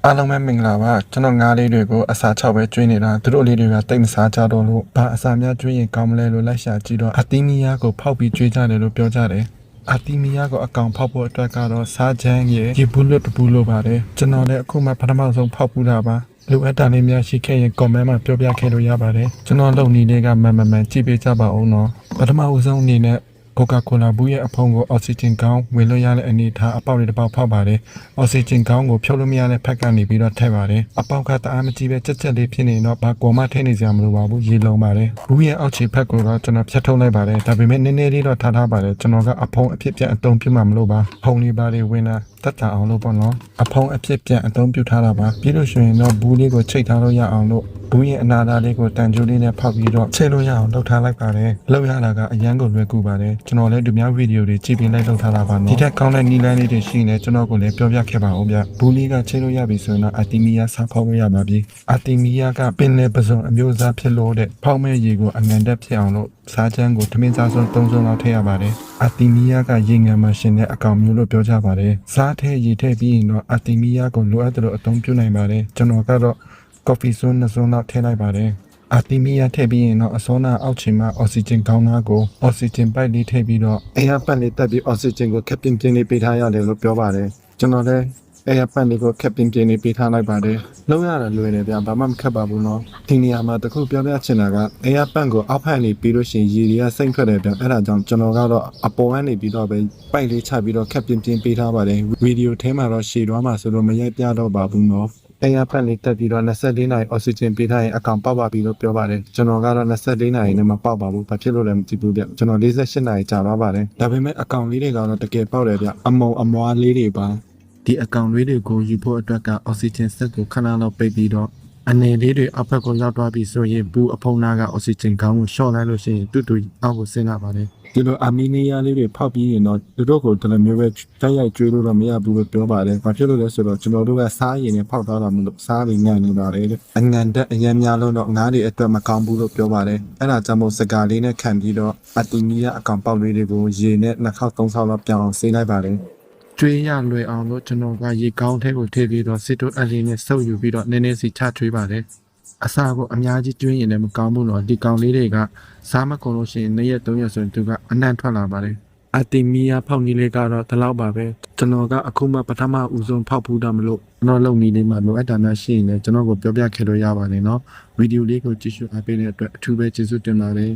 အားလုံးပဲမင်္ဂလာပါကျွန်တော်ငါးလေးတွေကိုအစာ6ပဲကျွေးနေတာသူတို့လေးတွေကတိတ်မစားကြတော့လို့ဘာအစာများကျွေးရင်ကောင်းမလဲလို့လိုက်ရှာကြည့်တော့အသီးမီးယားကိုဖောက်ပြီးကျွေးကြတယ်လို့ပြောကြတယ်အသီးမီးယားကိုအကောင်ဖောက်ဖို့အတွက်ကတော့စားချမ်းရဲ့ရေဘူးလွတ်တပူလို့ပါတယ်ကျွန်တော်လည်းအခုမှပထမဆုံးဖောက်ပူတာပါလိုအပ်တာလေးများရှိခဲ့ရင် comment မှာပြောပြခဲ့လို့ရပါတယ်ကျွန်တော်လုပ်နေလေးကမှန်ကြည့်ပေးကြပါဦးနော်ပထမဦးဆုံးအနေနဲ့ကိုကာကိုလာဘူးရဲ့အဖုံးကိုအောက်ဆီဂျင်ကောင်းဝင်လို့ရတဲ့အနေထားအပေါက်လေးတစ်ပေါက်ဖောက်ပါတယ်အောက်ဆီဂျင်ကောင်းကိုဖြုတ်လို့မရတဲ့ဖက်ကနေပြီးတော့ထည့်ပါတယ်အပေါက်ကတအားမကြီးပဲချက်လေးဖြစ်နေတော့ဘာကောမထည့်နေစရာမလိုပါဘူးရေလုံးပါတယ်ဘူးရဲ့အောက်ခြေဖက်ကိုတော့ကျွန်တော်ဖြတ်ထုတ်လိုက်ပါတယ်ဒါပေမဲ့နည်းနည်းလေးတော့ထားပါတယ်ကျွန်တော်ကအဖုံးအဖြစ်ပြန်အတုံးပြမှမလို့ပါဖုံးလေးပါလေးဝင်လာတက်တာအောင်လို့ပေါ့နော်အဖုံးအဖြစ်ပြန်အတုံးပြထားတာပါပြီးလို့ရှိရင်တော့ဘူးလေးကိုချိတ်ထားလို့ရအောင်လို့ဘူးရဲ့အနာသားလေးကိုတန်ကြိုးလေးနဲ့ဖောက်ပြီးတော့ချိန်လို့ရအောင်လှုပ်ထားလိုက်ပါတယ်လှုပ်ရတာကအရန်ကိုလွယ်ကူပါတယ်ကျွန်တော်လည်းဒီများဗီဒီယိုတွေကြည့်ပြီးလိုက်လှုပ်ထားတာပါနော်ဒီထက်ကောင်းတဲ့နီလန်းလေးတွေရှိနေကျွန်တော်ကိုလည်းပြောပြခဲ့ပါဦးဗျဘူးလေးကချိန်လို့ရပြီဆိုရင်တော့အာတီမီယာစားဖောက်လို့ရပါပြီအာတီမီယာကပင်လယ်ပစုံအမျိုးအစားဖြစ်လို့တဲ့ဖောက်မဲ့ရေကိုအငံတက်ဖြစ်အောင်လို့စားချမ်းကိုထမင်းစားစုံ3စုံလောက်ထည့်ရပါတယ်အာတီမီယာကရေငံမှာရှင်တဲ့အကောင်မျိုးလို့ပြောကြပါတယ်စားထည့်ရေထည့်ပြီးရင်တော့အာတီမီယာကိုလိုအပ်တယ်လို့အသုံးပြုနိုင်ပါတယ်ကျွန်တော်ကတော့ကော်ဖီစွန်း2စွန်းလောက်ထည့်လိုက်ပါတယ်အာတီမီယာထည့်ပြီးရင်တော့အစောနာအောက်ခြေမှာအောက်ဆီဂျင်ကောင်းသားကိုအောက်ဆီဂျင်ပိုက်လေးထည့်ပြီးတော့အေးရပတ်လေးတက်ပြီးအောက်ဆီဂျင်ကိုခက်ပြင်းပြင်းလေးပေးထားရတယ်လို့ပြောပါတယ်ကျွန်တော်လည်းအေးရပတ်လေးကိုခက်ပြင်းပြင်းလေးပေးထားလိုက်ပါတယ်လုံးရတာလွယ်တယ်ဗျဘာမှမခက်ပါဘူးနော်ဒီနေရာမှာတခုပြောပြချင်တာကအေးရပတ်ကိုအောက်ဖက်နေပြီးလို့ရှိရင်ရေတွေကစိမ့်ထွက်တယ်ဗျအဲ့ဒါကြောင့်ကျွန်တော်ကတော့အပေါ်ကနေပြီးတော့ပဲပိုက်လေးချပြီးတော့ခက်ပြင်းပြင်းပေးထားပါတယ်ဗီဒီယိုထဲမှာတော့ရှည်သွားမှာဆိုလို့မရိုက်ပြတော့ပါဘူးနော်အေးရဖက်လေးတက်ပြီးတော့24နာရီအောက်ဆီဂျင်ပေးထားရင်အကောင်ပေါက်ပါပြီလို့ပြောပါတယ်ကျွန်တော်ကတော့24နာရီနဲ့မပေါက်ပါဘူးဘာဖြစ်လို့လဲမသိဘူးဗျကျွန်တော်48နာရီကြာသွားပါတယ်ဒါပေမဲ့အကောင်လေးတွေကတော့တကယ်ပေါက်တယ်ဗျအမုံအမွားလေးတွေပါဒီအကောင်လေးတွေကိုယူဖို့အတွက်ကအောက်ဆီဂျင်စက်ကိုခဏလောက်ပိတ်ပြီးတော့အနေလေးတွေအောက်ဘက်ကိုရောက်သွားပြီဆိုရင်ဘူးအဖုံးနာကအောက်ဆီဂျင်ကောင်းကိုရှော့လိုက်လို့ရှိရင်တူအောက်ကိုဆင်းလာပါတယ်ဒီလိုအာမီနီးယားလေးတွေဖောက်ပြီးရင်တော့သူတို့ကိုတလည်းမျိုးပဲတိုက်ရိုက်ကျွေးလို့တော့မရဘူးလို့ပြောပါတယ်။ဘာဖြစ်လို့လဲဆိုတော့ကျွန်တော်တို့ကစားရည်နဲ့ဖောက်ထားတာမလို့စားပြီးငံနေတာလေ။အငံတက်အရင်များလို့တော့ငါးတွေအတွက်မကောင်းဘူးလို့ပြောပါတယ်။အဲ့ဒါကြောင့်မို့စကားလေးနဲ့ခံပြီးတော့အတီမီယာအကောင်ပေါက်လေးတွေကိုရေနဲ့2ခေါက်3ခေါက်လောက်ပြောင်းအောင်ဆေးလိုက်ပါတယ်။ကျွေးရလွယ်အောင်လို့ကျွန်တော်ကရေကောင်းထဲကိုထည့်ပြီးတော့စစ်တိုးအလေးနဲ့စုပ်ယူပြီးတော့နည်းနည်းစီချထွေးပါတယ်။အစာကိုအများကြီးကျွေးရင်လည်းမကောင်းဘူးလို့ဒီကောင်လေးတွေကစားမကုန်လို့ရှိရင်2ရက်3ရက်ဆိုရင်သူကအနံ့ထွက်လာပါတယ်အတီမီယာဖောက်နီးလေးကတော့ဒီလောက်ပါပဲကျွန်တော်ကအခုမှပထမဦးဆုံးဖောက်ဖူးတာမလို့ကျွန်တော်လုပ်နေလေးမှာလိုအပ်တာများရှိရင်လည်းကျွန်တော်ကိုပြောပြခဲ့လို့ရပါတယ်နော်ဗီဒီယိုလေးကိုကြည့်ရှုအားပေးတဲ့အတွက်အထူးပဲကျေးဇူးတင်ပါတယ်